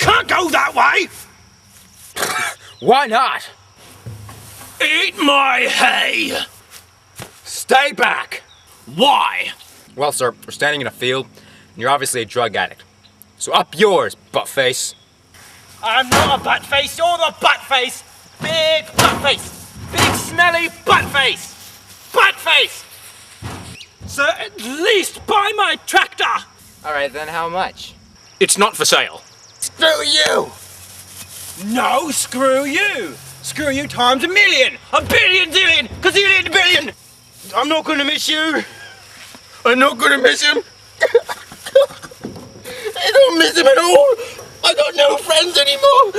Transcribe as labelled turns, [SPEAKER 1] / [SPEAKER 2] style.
[SPEAKER 1] can't go that way!
[SPEAKER 2] Why not?
[SPEAKER 1] Eat my hay!
[SPEAKER 2] Stay back!
[SPEAKER 1] Why?
[SPEAKER 2] Well, sir, we're standing in a field, and you're obviously a drug addict. So up yours, buttface.
[SPEAKER 3] I'm not a buttface, you're the buttface! Big buttface! Big smelly buttface! Buttface! Sir, at least buy my tractor!
[SPEAKER 2] Alright, then how much?
[SPEAKER 1] It's not for sale.
[SPEAKER 2] Screw you!
[SPEAKER 3] No, screw you! Screw you times a million! A billion zillion! Gazillion billion! I'm not gonna miss you!
[SPEAKER 2] I'm not gonna miss him! I don't miss him at all! I got no friends anymore!